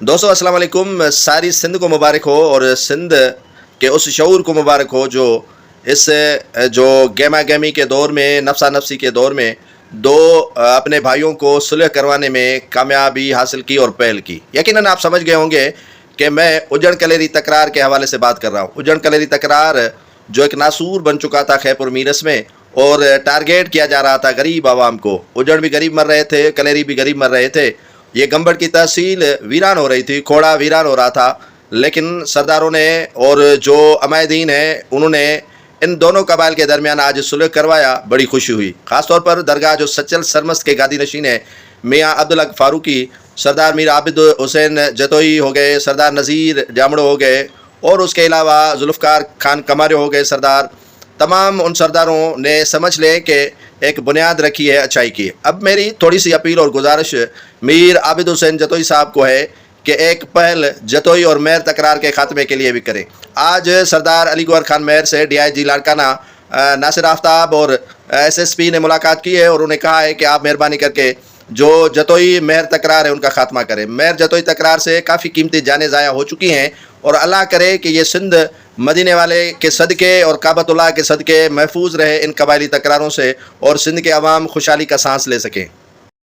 دوستو السلام علیکم. ساری سندھ کو مبارک ہو اور سندھ کے اس شعور کو مبارک ہو جو اس جو گیما گیمی کے دور میں، نفسا نفسی کے دور میں دو اپنے بھائیوں کو صلح کروانے میں کامیابی حاصل کی اور پہل کی. یقیناً آپ سمجھ گئے ہوں گے کہ میں اجڑ کلیری تکرار کے حوالے سے بات کر رہا ہوں. اجڑ کلیری تکرار جو ایک ناسور بن چکا تھا خیپور میرس میں اور ٹارگیٹ کیا جا رہا تھا غریب عوام کو. اجڑ بھی غریب مر رہے تھے، کلیری بھی غریب مر رہے تھے. یہ گمبڑ کی تحصیل ویران ہو رہی تھی، کھوڑا ویران ہو رہا تھا. لیکن سرداروں نے اور جو عمائدین ہیں انہوں نے ان دونوں قبائل کے درمیان آج صلح کروایا. بڑی خوشی ہوئی، خاص طور پر درگاہ جو سچل سرمست کے گادی نشین ہیں میاں عبدالحق فاروقی، سردار میر عابد حسین جتوئی ہو گئے، سردار نذیر جامڑو ہو گئے اور اس کے علاوہ ذوالفقار خان کماریو ہو گئے سردار. تمام ان سرداروں نے سمجھ لے کہ ایک بنیاد رکھی ہے اچھائی کی. اب میری تھوڑی سی اپیل اور گزارش میر عابد حسین جتوئی صاحب کو ہے کہ ایک پہل جتوئی اور مہر تکرار کے خاتمے کے لیے بھی کریں. آج سردار علی گوہر خان مہر سے ڈی آئی جی لاڑکانہ ناصر آفتاب اور ایس ایس پی نے ملاقات کی ہے اور انہیں کہا ہے کہ آپ مہربانی کر کے جو جتوئی مہر تکرار ہے ان کا خاتمہ کریں. مہر جتوئی تکرار سے کافی قیمتی جانیں ضائع ہو چکی ہیں اور اللہ کرے کہ یہ سندھ مدینے والے کے صدقے اور کعبۃ اللہ کے صدقے محفوظ رہے ان قبائلی تکراروں سے اور سندھ کے عوام خوشحالی کا سانس لے سکیں.